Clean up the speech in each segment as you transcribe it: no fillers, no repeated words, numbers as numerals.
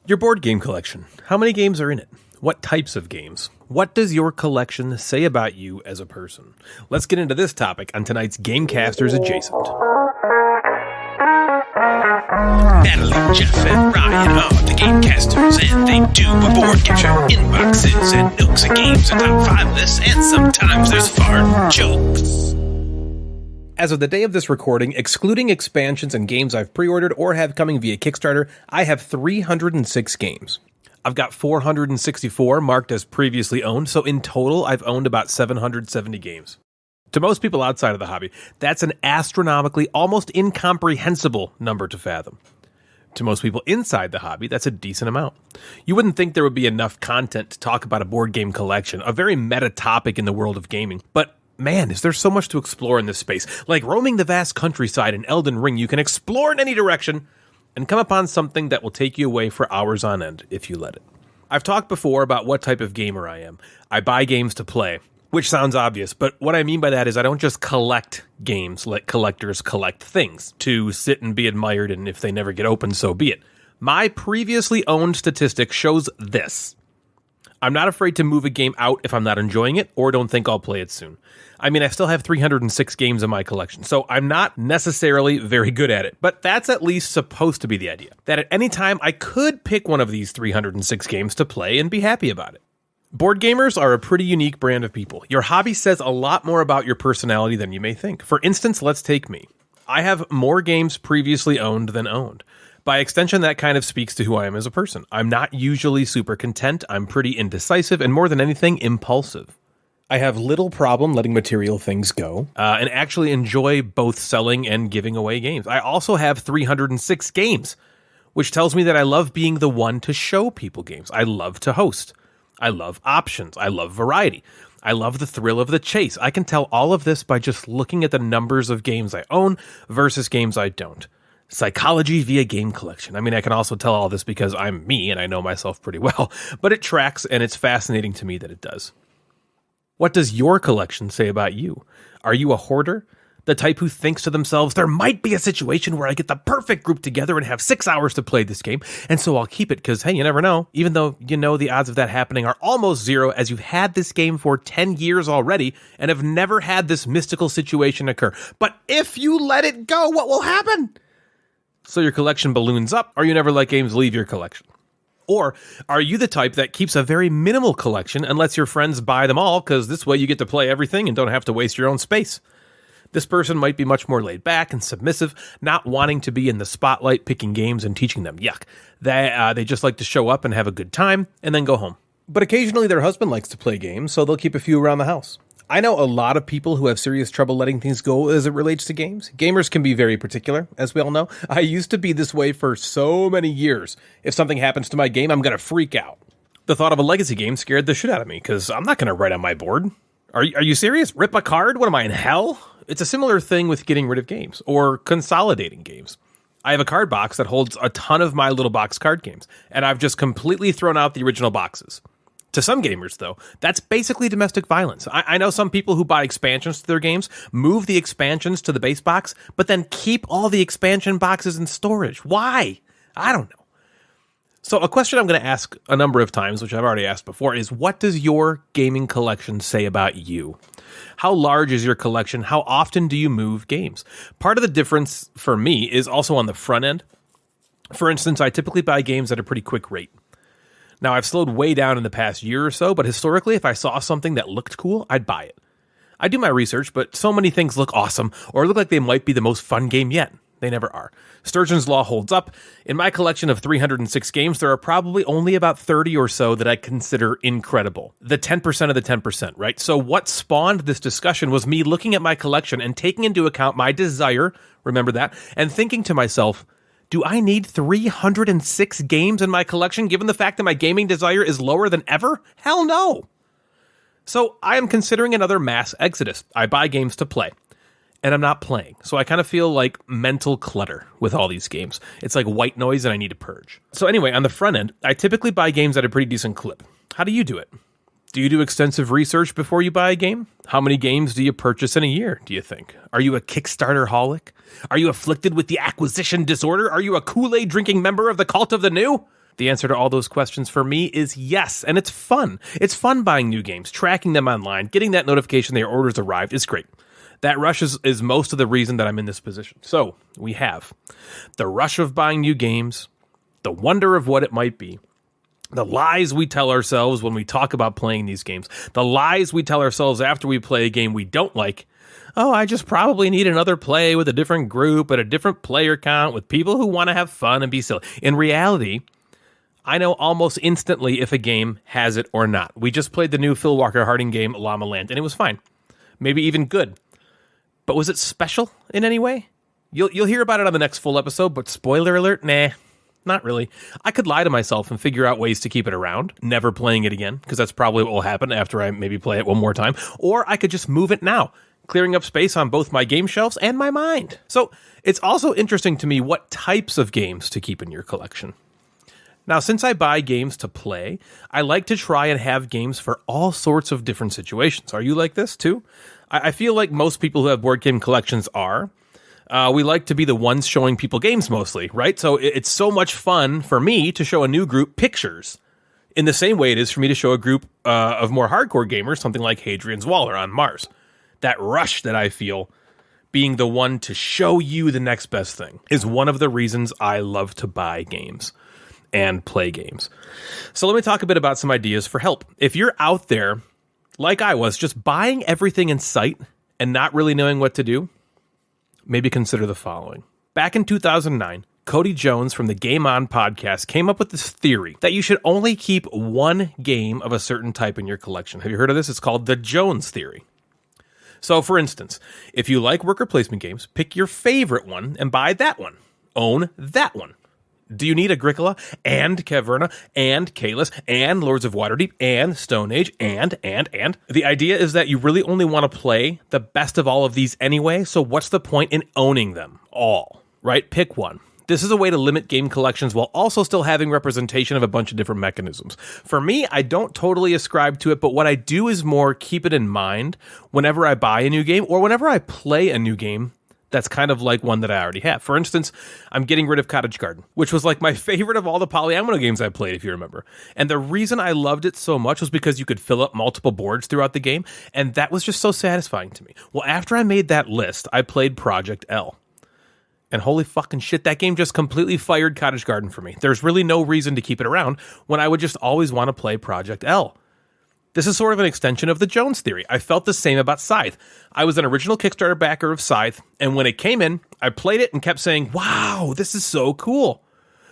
Your board game collection. How many games are in it? What types of games? What does your collection say about you as a person? Let's get into this topic on tonight's Gamecasters Adjacent. Natalie, Jeff, and Ryan are the Gamecasters, and they do a board game show, inboxes, and nooks and games, and top 5 lists, and sometimes there's fart jokes. As of the day of this recording, excluding expansions and games I've pre-ordered or have coming via Kickstarter, I have 306 games. I've got 464 marked as previously owned, so in total, I've owned about 770 games. To most people outside of the hobby, that's an astronomically, almost incomprehensible number to fathom. To most people inside the hobby, that's a decent amount. You wouldn't think there would be enough content to talk about a board game collection, a very meta topic in the world of gaming, but man, is there so much to explore in this space. Like roaming the vast countryside in Elden Ring, you can explore in any direction and come upon something that will take you away for hours on end if you let it. I've talked before about what type of gamer I am. I buy games to play, which sounds obvious, but what I mean by that is I don't just collect games like collectors collect things to sit and be admired, and if they never get opened, so be it. My previously owned statistic shows this. I'm not afraid to move a game out if I'm not enjoying it or don't think I'll play it soon. I mean, I still have 306 games in my collection, so I'm not necessarily very good at it, but that's at least supposed to be the idea. That at any time, I could pick one of these 306 games to play and be happy about it. Board gamers are a pretty unique brand of people. Your hobby says a lot more about your personality than you may think. For instance, let's take me. I have more games previously owned than owned. By extension, that kind of speaks to who I am as a person. I'm not usually super content, I'm pretty indecisive, and more than anything, impulsive. I have little problem letting material things go, and actually enjoy both selling and giving away games. I also have 306 games, which tells me that I love being the one to show people games. I love to host. I love options. I love variety. I love the thrill of the chase. I can tell all of this by just looking at the numbers of games I own versus games I don't. Psychology via game collection. I mean, I can also tell all this because I'm me and I know myself pretty well, but it tracks and it's fascinating to me that it does. What does your collection say about you? Are you a hoarder? The type who thinks to themselves, there might be a situation where I get the perfect group together and have 6 hours to play this game, and so I'll keep it because, hey, you never know. Even though you know the odds of that happening are almost zero, as you've had this game for 10 years already and have never had this mystical situation occur. But if you let it go, what will happen? So your collection balloons up, or you never let games leave your collection. Or are you the type that keeps a very minimal collection and lets your friends buy them all because this way you get to play everything and don't have to waste your own space? This person might be much more laid back and submissive, not wanting to be in the spotlight picking games and teaching them. Yuck. They just like to show up and have a good time and then go home. But occasionally their husband likes to play games, so they'll keep a few around the house. I know a lot of people who have serious trouble letting things go as it relates to games. Gamers can be very particular, as we all know. I used to be this way for so many years. If something happens to my game, I'm going to freak out. The thought of a legacy game scared the shit out of me, because I'm not going to write on my board. Are you serious? Rip a card? What am I, in hell? It's a similar thing with getting rid of games, or consolidating games. I have a card box that holds a ton of my little box card games, and I've just completely thrown out the original boxes. To some gamers, though, that's basically domestic violence. I know some people who buy expansions to their games, move the expansions to the base box, but then keep all the expansion boxes in storage. Why? I don't know. So a question I'm going to ask a number of times, which I've already asked before, is what does your gaming collection say about you? How large is your collection? How often do you move games? Part of the difference for me is also on the front end. For instance, I typically buy games at a pretty quick rate. Now, I've slowed way down in the past year or so, but historically, if I saw something that looked cool, I'd buy it. I do my research, but so many things look awesome or look like they might be the most fun game yet. They never are. Sturgeon's Law holds up. In my collection of 306 games, there are probably only about 30 or so that I consider incredible. The 10% of the 10%, right? So what spawned this discussion was me looking at my collection and taking into account my desire, remember that, and thinking to myself, do I need 306 games in my collection given the fact that my gaming desire is lower than ever? Hell no. So I am considering another mass exodus. I buy games to play, and I'm not playing. So I kind of feel like mental clutter with all these games. It's like white noise and I need to purge. So anyway, on the front end, I typically buy games at a pretty decent clip. How do you do it? Do you do extensive research before you buy a game? How many games do you purchase in a year, do you think? Are you a Kickstarter-holic? Are you afflicted with the acquisition disorder? Are you a Kool-Aid drinking member of the cult of the new? The answer to all those questions for me is yes, and it's fun. It's fun buying new games, tracking them online, getting that notification that your order's arrived is great. That rush is most of the reason that I'm in this position. So, we have the rush of buying new games, the wonder of what it might be, the lies we tell ourselves when we talk about playing these games, the lies we tell ourselves after we play a game we don't like. Oh, I just probably need another play with a different group at a different player count with people who want to have fun and be silly. In reality, I know almost instantly if a game has it or not. We just played the new Phil Walker Harding game, Llama Land, and it was fine. Maybe even good. But was it special in any way? You'll hear about it on the next full episode, but spoiler alert, nah, not really. I could lie to myself and figure out ways to keep it around, never playing it again, because that's probably what will happen after I maybe play it one more time. Or I could just move it now, clearing up space on both my game shelves and my mind. So it's also interesting to me what types of games to keep in your collection. Now, since I buy games to play, I like to try and have games for all sorts of different situations. Are you like this too? I feel like most people who have board game collections are. We like to be the ones showing people games mostly, right? So it's so much fun for me to show a new group pictures in the same way it is for me to show a group of more hardcore gamers, something like Hadrian's Wall or On Mars. That rush that I feel being the one to show you the next best thing is one of the reasons I love to buy games and play games. So let me talk a bit about some ideas for help. If you're out there, like I was, just buying everything in sight and not really knowing what to do, maybe consider the following. Back in 2009, Cody Jones from the Game On podcast came up with this theory that you should only keep one game of a certain type in your collection. Have you heard of this? It's called the Jones theory. So, for instance, if you like worker placement games, pick your favorite one and buy that one. Own that one. Do you need Agricola and Caverna and Kalis and Lords of Waterdeep and Stone Age and? The idea is that you really only want to play the best of all of these anyway, so what's the point in owning them all, right? Pick one. This is a way to limit game collections while also still having representation of a bunch of different mechanisms. For me, I don't totally ascribe to it, but what I do is more keep it in mind whenever I buy a new game or whenever I play a new game that's kind of like one that I already have. For instance, I'm getting rid of Cottage Garden, which was like my favorite of all the polyomino games I played, if you remember. And the reason I loved it so much was because you could fill up multiple boards throughout the game, and that was just so satisfying to me. Well, after I made that list, I played Project L. And holy fucking shit, that game just completely fired Cottage Garden for me. There's really no reason to keep it around when I would just always want to play Project L. This is sort of an extension of the Jones theory. I felt the same about Scythe. I was an original Kickstarter backer of Scythe, and when it came in, I played it and kept saying, wow, this is so cool.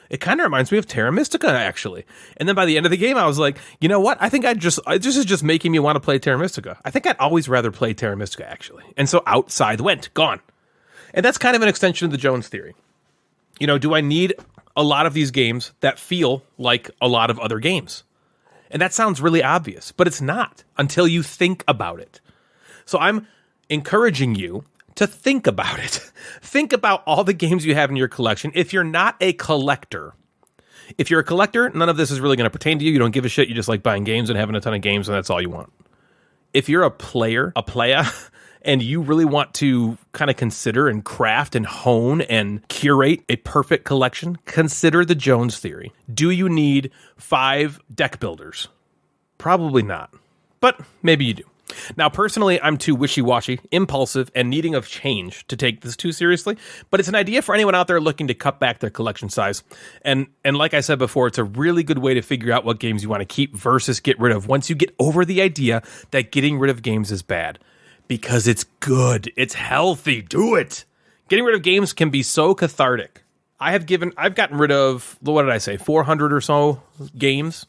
It kind of reminds me of Terra Mystica, actually. And then by the end of the game, I was like, you know what? I think this is just making me want to play Terra Mystica. I think I'd always rather play Terra Mystica, actually. And so out Scythe went, gone. And that's kind of an extension of the Jones theory. You know, do I need a lot of these games that feel like a lot of other games? And that sounds really obvious, but it's not until you think about it. So I'm encouraging you to think about it. Think about all the games you have in your collection. If you're not a collector, if you're a collector, none of this is really going to pertain to you. You don't give a shit. You just like buying games and having a ton of games, and that's all you want. If you're a playa, and you really want to kind of consider and craft and hone and curate a perfect collection, consider the Jones theory. Do you need 5 deck builders? Probably not, but maybe you do. Now, personally, I'm too wishy-washy, impulsive, and needing of change to take this too seriously, but it's an idea for anyone out there looking to cut back their collection size. And like I said before, it's a really good way to figure out what games you want to keep versus get rid of once you get over the idea that getting rid of games is bad. Because it's good. It's healthy. Do it. Getting rid of games can be so cathartic. I've gotten rid of, what did I say, 400 or so games.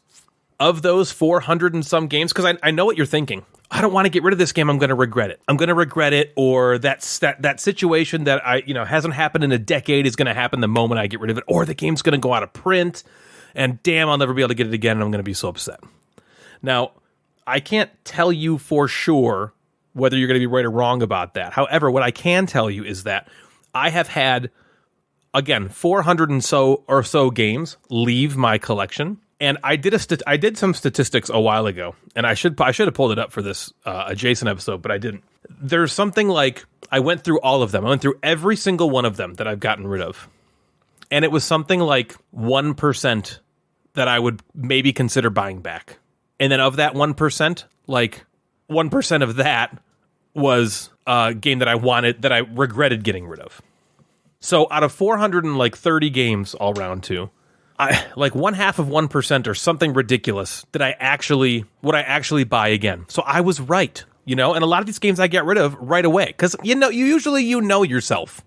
Of those 400 and some games, because I know what you're thinking. I don't want to get rid of this game. I'm going to regret it. I'm going to regret it, or that situation that hasn't happened in a decade is going to happen the moment I get rid of it, or the game's going to go out of print, and damn, I'll never be able to get it again, and I'm going to be so upset. Now, I can't tell you for sure whether you're going to be right or wrong about that. However, what I can tell you is that I have had, again, 400 and so games leave my collection. And I did some statistics a while ago, and I should have pulled it up for this adjacent episode, but I didn't. There's something like, I went through all of them. I went through every single one of them that I've gotten rid of. And it was something like 1% that I would maybe consider buying back. And then of that 1%, like 1% of that was a game that I wanted, that I regretted getting rid of. So out of 430 games all round to, like 1/2 of 1% or something ridiculous would I actually buy again. So I was right, and a lot of these games I get rid of right away because you usually know yourself.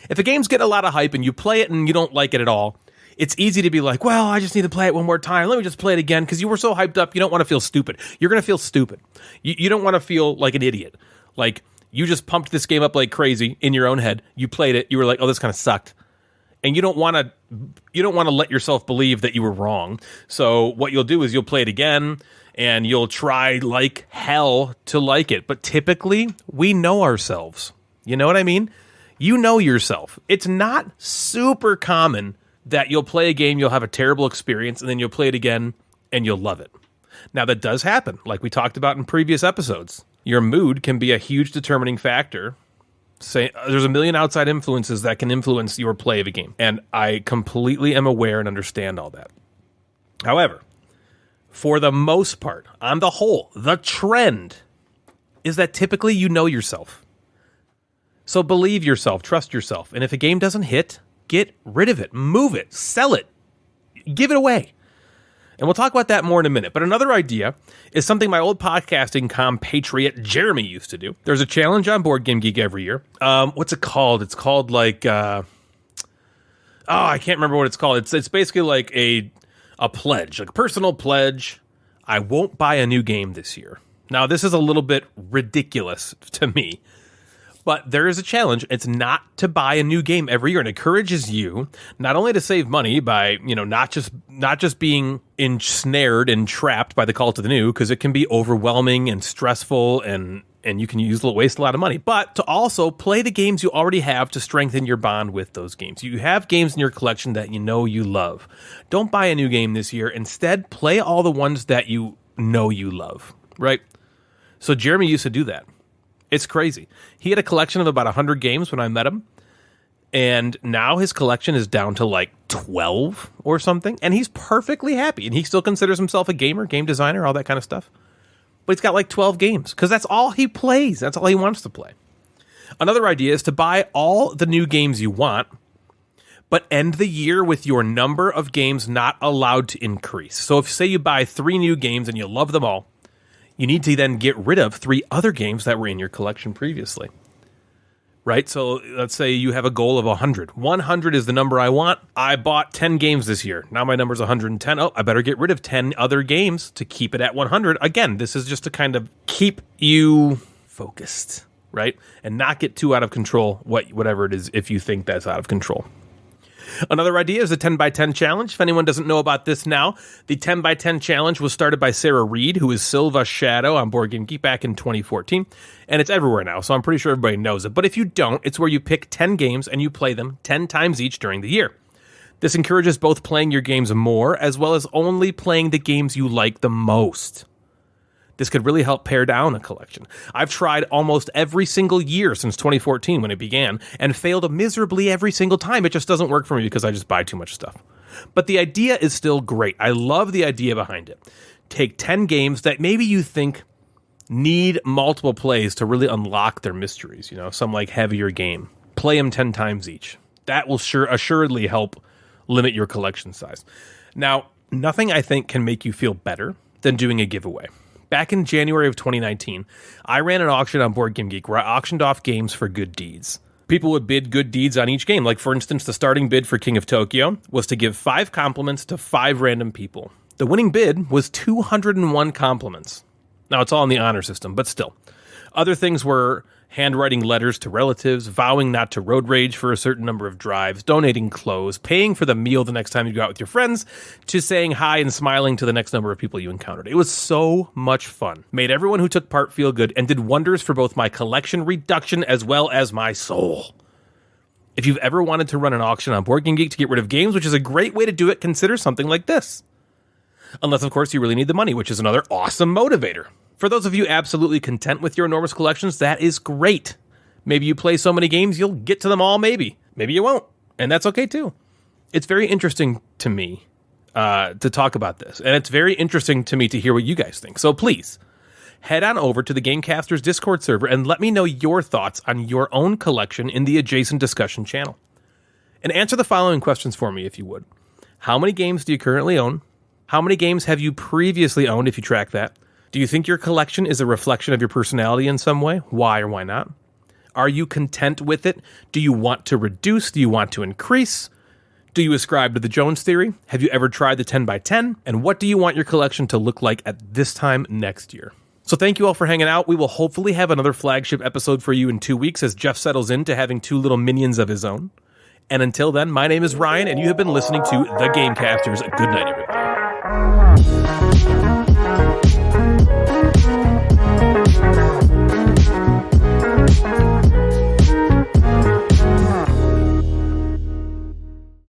If a game's getting a lot of hype and you play it and you don't like it at all, it's easy to be like, well, I just need to play it one more time. Let me just play it again because you were so hyped up. You don't want to feel stupid. You're going to feel stupid. You don't want to feel like an idiot. Like you just pumped this game up like crazy in your own head. You played it. You were like, oh, this kind of sucked. And you don't want to let yourself believe that you were wrong. So what you'll do is you'll play it again and you'll try like hell to like it. But typically we know ourselves. You know what I mean? You know yourself. It's not super common that you'll play a game, you'll have a terrible experience, and then you'll play it again and you'll love it. Now that does happen, like we talked about in previous episodes. Your mood can be a huge determining factor. There's a million outside influences that can influence your play of a game, and I completely am aware and understand all that. However, for the most part, on the whole, the trend is that typically you know yourself. So believe yourself, trust yourself, and if a game doesn't hit, get rid of it, move it, sell it, give it away. And we'll talk about that more in a minute. But another idea is something my old podcasting compatriot Jeremy used to do. There's a challenge on Board Game Geek every year. What's it called? It's called like, I can't remember what it's called. It's basically like a pledge, like a personal pledge. I won't buy a new game this year. Now, this is a little bit ridiculous to me. But there is a challenge. It's not to buy a new game every year. It encourages you not only to save money by, not just being ensnared and trapped by the call to the new, because it can be overwhelming and stressful and you can waste a lot of money, but to also play the games you already have to strengthen your bond with those games. You have games in your collection that you love. Don't buy a new game this year. Instead, play all the ones that you love, right? So Jeremy used to do that. It's crazy. He had a collection of about 100 games when I met him, and now his collection is down to like 12 or something, and he's perfectly happy, and he still considers himself a gamer, game designer, all that kind of stuff. But he's got like 12 games, because that's all he plays. That's all he wants to play. Another idea is to buy all the new games you want, but end the year with your number of games not allowed to increase. So if, say, you buy 3 new games and you love them all, you need to then get rid of 3 other games that were in your collection previously, right? So let's say you have a goal of 100. 100 is the number I want. I bought 10 games this year. Now my number's 110. Oh, I better get rid of 10 other games to keep it at 100. Again, this is just to kind of keep you focused, right? And not get too out of control, whatever it is, if you think that's out of control. Another idea is the 10 by 10 challenge. If anyone doesn't know about this now, the 10 by 10 challenge was started by Sarah Reed, who is Silva Shadow on Board Game Geek back in 2014, and it's everywhere now, so I'm pretty sure everybody knows it. But if you don't, it's where you pick 10 games and you play them 10 times each during the year. This encourages both playing your games more as well as only playing the games you like the most. This could really help pare down a collection. I've tried almost every single year since 2014 when it began and failed miserably every single time. It just doesn't work for me because I just buy too much stuff. But the idea is still great. I love the idea behind it. Take 10 games that maybe you think need multiple plays to really unlock their mysteries, some like heavier game. Play them 10 times each. That will assuredly help limit your collection size. Now, nothing I think can make you feel better than doing a giveaway. Back in January of 2019, I ran an auction on Board Game Geek where I auctioned off games for good deeds. People would bid good deeds on each game. Like, for instance, the starting bid for King of Tokyo was to give 5 compliments to 5 random people. The winning bid was 201 compliments. Now, it's all in the honor system, but still. Other things were handwriting letters to relatives, vowing not to road rage for a certain number of drives, donating clothes, paying for the meal the next time you go out with your friends, to saying hi and smiling to the next number of people you encountered. It was so much fun. Made everyone who took part feel good and did wonders for both my collection reduction as well as my soul. If you've ever wanted to run an auction on Board Game Geek to get rid of games, which is a great way to do it, consider something like this. Unless, of course, you really need the money, which is another awesome motivator. For those of you absolutely content with your enormous collections, that is great. Maybe you play so many games, you'll get to them all, maybe. Maybe you won't, and that's okay too. It's very interesting to me to talk about this. And it's very interesting to me to hear what you guys think. So please, head on over to the Gamecasters Discord server and let me know your thoughts on your own collection in the Adjacent discussion channel. And answer the following questions for me, if you would. How many games do you currently own? How many games have you previously owned, if you track that? Do you think your collection is a reflection of your personality in some way? Why or why not? Are you content with it? Do you want to reduce? Do you want to increase? Do you ascribe to the Jones theory? Have you ever tried the 10 by 10? And what do you want your collection to look like at this time next year? So thank you all for hanging out. We will hopefully have another flagship episode for you in 2 weeks as Jeff settles into having 2 little minions of his own. And until then, my name is Ryan, and you have been listening to The Gamecasters. Good night, everybody.